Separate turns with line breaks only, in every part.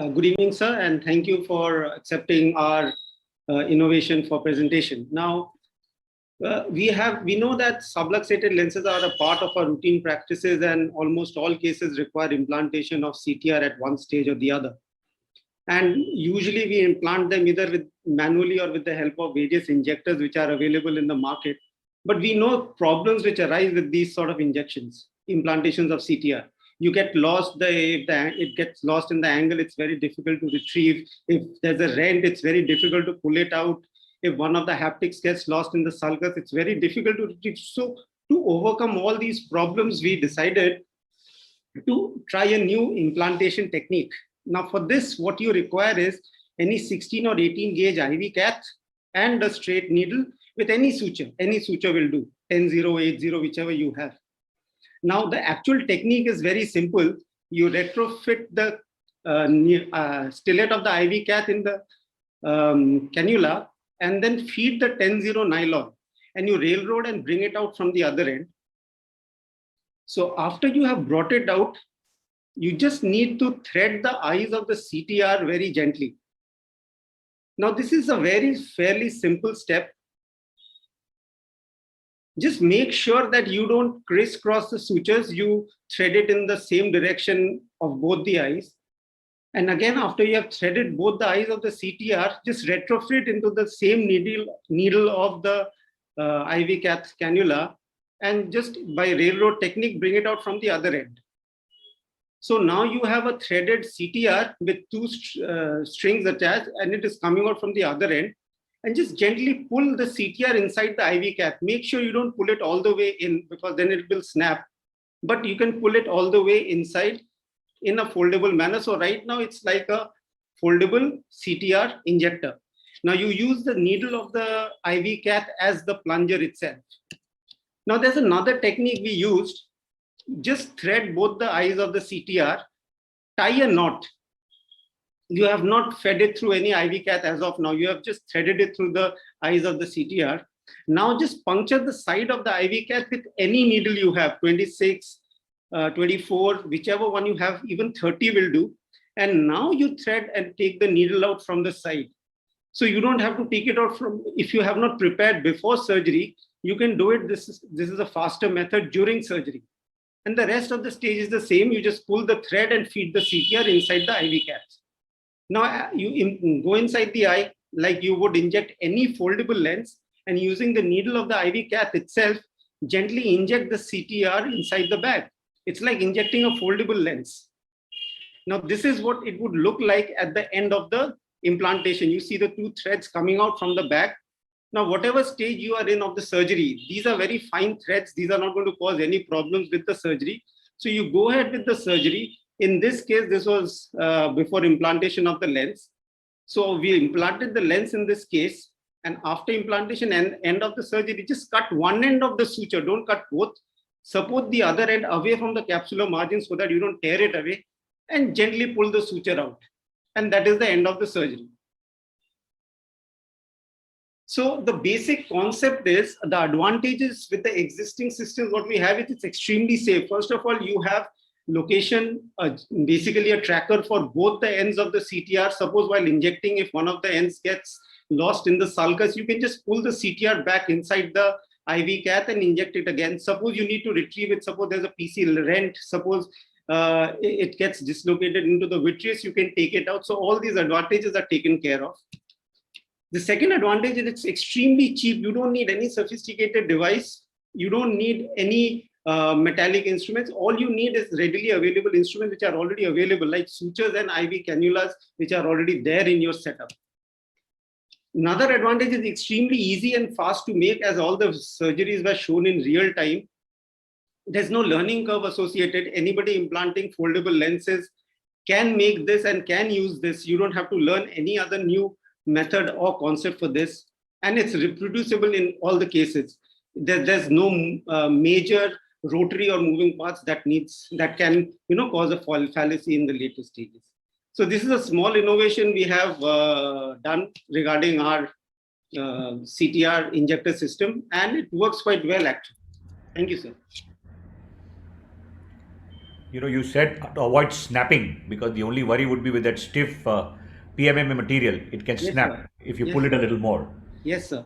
Good evening, sir, and thank you for accepting our innovation for presentation. Now, we know that subluxated lenses are a part of our routine practices, and almost all cases require implantation of CTR at one stage or the other. And usually we implant them either with manually or with the help of various injectors which are available in the market. But we know problems which arise with these sort of injections, implantations of CTR. You get lost, it gets lost in the angle, it's very difficult to retrieve. If there's a rent, it's very difficult to pull it out. If one of the haptics gets lost in the sulcus, it's very difficult to retrieve. So to overcome all these problems, we decided to try a new implantation technique. Now for this, what you require is any 16 or 18 gauge IV cath and a straight needle with any suture will do, 10-0, 80, whichever you have. Now the actual technique is very simple. You retrofit the stillet of the IV cath in the cannula and then feed the 10-0 nylon and you railroad and bring it out from the other end. So after you have brought it out, you just need to thread the eyes of the CTR very gently. Now this is a fairly simple step. Just make sure that you don't crisscross the sutures, you thread it in the same direction of both the eyes. And again, after you have threaded both the eyes of the CTR, just retrofit into the same needle of the IV cath cannula and just by railroad technique, bring it out from the other end. So now you have a threaded CTR with two strings attached and it is coming out from the other end. And just gently pull the CTR inside the IV cath. Make sure you don't pull it all the way in because then it will snap. But you can pull it all the way inside in a foldable manner. So right now it's like a foldable CTR injector. Now you use the needle of the IV cath as the plunger itself. Now there's another technique we used. Just thread both the eyes of the CTR, tie a knot. You have not fed it through any IV cath as of now. You have just threaded it through the eyes of the CTR. Now just puncture the side of the IV cath with any needle you have, 26, 24, whichever one you have, even 30 will do. And now you thread and take the needle out from the side. So you don't have to take it out from, if you have not prepared before surgery, you can do it. This is a faster method during surgery. And the rest of the stage is the same. You just pull the thread and feed the CTR inside the IV cath. Now you go inside the eye like you would inject any foldable lens and using the needle of the IV cath itself, gently inject the CTR inside the bag. It's like injecting a foldable lens. Now this is what it would look like at the end of the implantation. You see the two threads coming out from the bag. Now, whatever stage you are in of the surgery, these are very fine threads. These are not going to cause any problems with the surgery. So you go ahead with the surgery. In this case, this was before implantation of the lens. So we implanted the lens in this case. And after implantation and end of the surgery, just cut one end of the suture. Don't cut both. Support the other end away from the capsular margin so that you don't tear it away. And gently pull the suture out. And that is the end of the surgery. So the basic concept is the advantages with the existing systems. What we have is it's extremely safe. First of all, you have location, basically a tracker for both the ends of the CTR. Suppose while injecting, if one of the ends gets lost in the sulcus, you can just pull the CTR back inside the IV cath and inject it again. Suppose you need to retrieve it. Suppose there's a PC rent. Suppose it gets dislocated into the vitreous, you can take it out. So all these advantages are taken care of. The second advantage is it's extremely cheap. You don't need any sophisticated device. You don't need any metallic instruments. All you need is readily available instruments which are already available, like sutures and IV cannulas, which are already there in your setup. Another advantage is extremely easy and fast to make, as all the surgeries were shown in real time. There's no learning curve associated. Anybody implanting foldable lenses can make this and can use this. You don't have to learn any other new method or concept for this, and it's reproducible in all the cases. There's no major rotary or moving parts that can cause a fallacy in the later stages. So this is a small innovation we have done regarding our CTR injector system, and it works quite well actually. Thank you, sir.
You said to avoid snapping because the only worry would be with that stiff PMMA material. It can
Yes, sir.
snap if you
Yes,
pull it a
sir.
little more.
Yes, sir.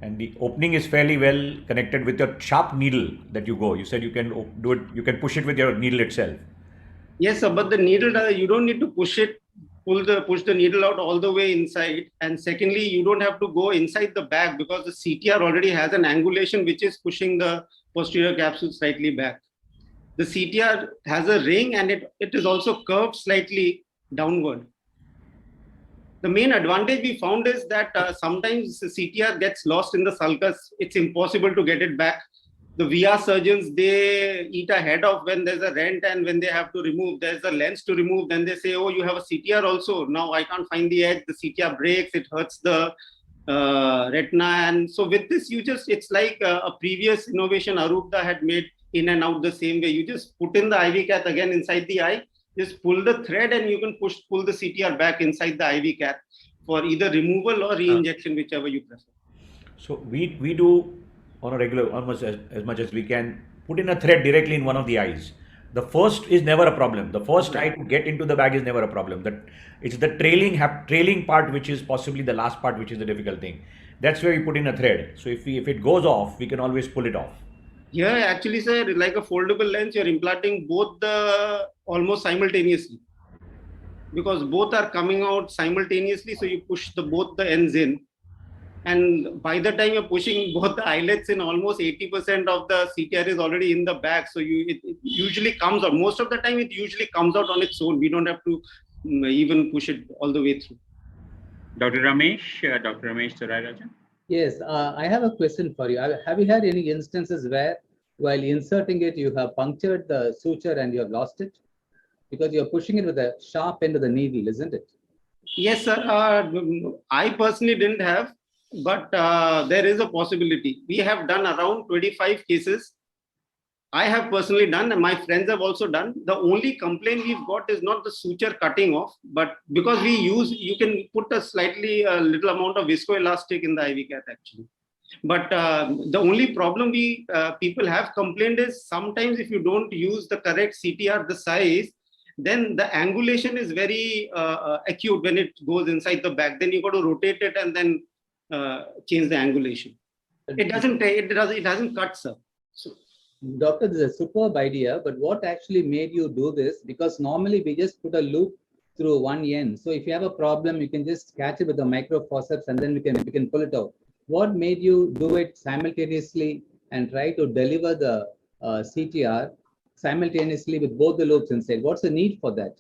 And the opening is fairly well connected with your sharp needle that you go. You said you can do it, you can push it with your needle itself.
Yes, sir. But the needle, you don't need to push the needle out all the way inside. And secondly, you don't have to go inside the bag because the CTR already has an angulation which is pushing the posterior capsule slightly back. The CTR has a ring and it is also curved slightly downward. The main advantage we found is that sometimes the CTR gets lost in the sulcus. It's impossible to get it back. The VR surgeons, they eat a head off when there's a rent and when they have to remove, there's a lens to remove. Then they say, oh, you have a CTR also. Now I can't find the edge. The CTR breaks. It hurts the retina. And so with this, it's like a previous innovation Arupda had made in and out the same way. You just put in the IV cath again inside the eye, just pull the thread and you can pull the CTR back inside the IV cath for either removal or re-injection, whichever you prefer.
So we do on a regular, almost as much as we can, put in a thread directly in one of the eyes. The first is never a problem. The first eye to get into the bag is never a problem. That it's the trailing part which is possibly the last part which is the difficult thing. That's where we put in a thread. So if it goes off, we can always pull it off.
Yeah, actually, sir, like a foldable lens, you're implanting both the almost simultaneously because both are coming out simultaneously. So you push both the ends in. And by the time you're pushing both the eyelets in, almost 80% of the CTR is already in the bag. So it usually comes out. Most of the time, it usually comes out on its own. We don't have to even push it all the way through.
Dr. Ramesh Turarajan.
Yes, I have a question for you. Have you had any instances where while inserting it, you have punctured the suture and you have lost it? Because you're pushing it with a sharp end of the needle, isn't it?
Yes, sir. I personally didn't have, but there is a possibility. We have done around 25 cases. I have personally done, and my friends have also done. The only complaint we've got is not the suture cutting off, but because you can put a little amount of viscoelastic in the IV cath actually. But the only problem people have complained is sometimes if you don't use the correct CTR, the size, then the angulation is very acute when it goes inside the bag. Then you got to rotate it and then change the angulation. It hasn't cut, sir. So,
Doctor, this is a superb idea, but what actually made you do this? Because normally we just put a loop through one end. So if you have a problem, you can just catch it with a micro forceps and then we can pull it out. What made you do it simultaneously and try to deliver the CTR simultaneously with both the loops inside? What's the need for that?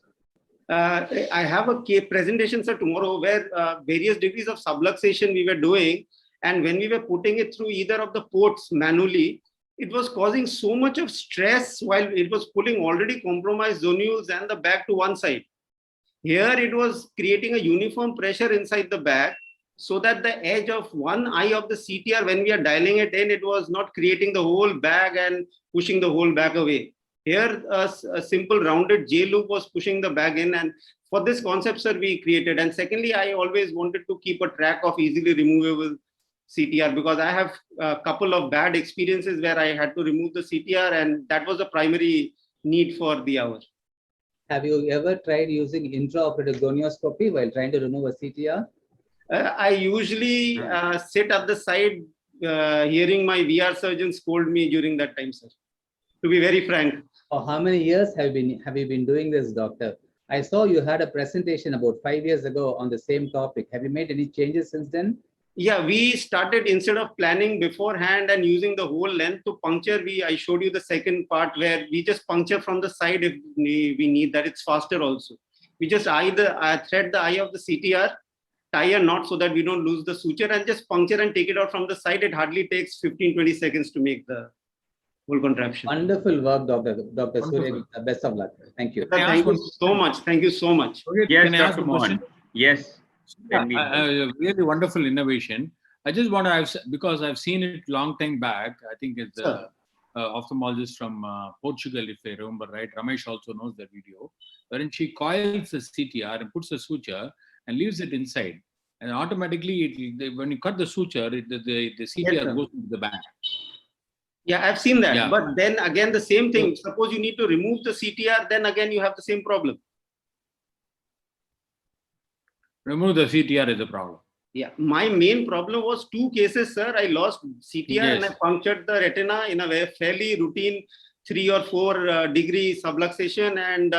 I have a presentation, sir, tomorrow where various degrees of subluxation we were doing. And when we were putting it through either of the ports manually, it was causing so much of stress while it was pulling already compromised zonules and the bag to one side. Here it was creating a uniform pressure inside the bag so that the edge of one eye of the CTR, when we are dialing it in, it was not creating the whole bag and pushing the whole bag away. Here, a simple rounded J loop was pushing the bag in, and for this concept, sir, we created. And secondly, I always wanted to keep a track of easily removable CTR because I have a couple of bad experiences where I had to remove the CTR, and that was the primary need for the hour.
Have you ever tried using intraoperative gonioscopy while trying to remove a CTR?
I usually sit at the side hearing my VR surgeon scold me during that time, sir, to be very frank.
For how many years have you been doing this, doctor? I saw you had a presentation about 5 years ago on the same topic. Have you made any changes since then?
Yeah, we started, instead of planning beforehand and using the whole length to puncture, I showed you the second part where we just puncture from the side if we need that. It's faster also. We just thread the eye of the CTR, tie a knot so that we don't lose the suture, and just puncture and take it out from the side. It hardly takes 15-20 seconds to make the whole contraption.
Wonderful work, Dr. Surya. Best of luck. Thank you.
Thank you so much. Thank you so much.
Okay, yes, Dr. Mohan. Yes.
Really wonderful innovation. I just want to, because I've seen it long time back. I think it's the ophthalmologist from Portugal, if I remember right. Ramesh also knows the video, wherein she coils the CTR and puts a suture and leaves it inside. And automatically, when you cut the suture, the CTR goes into the bag.
Yeah, I've seen that.
Yeah.
But then again, the same thing. Suppose you need to remove the CTR, then again you have the same problem.
Remove the CTR is a problem.
Yeah, my main problem was 2 cases, sir. I lost CTR and I
Yes.
punctured the retina in a fairly routine 3 or 4 degree subluxation, and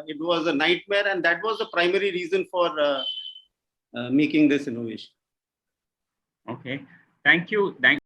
it was a nightmare. And that was the primary reason for making this innovation.
Okay. Thank you. Thank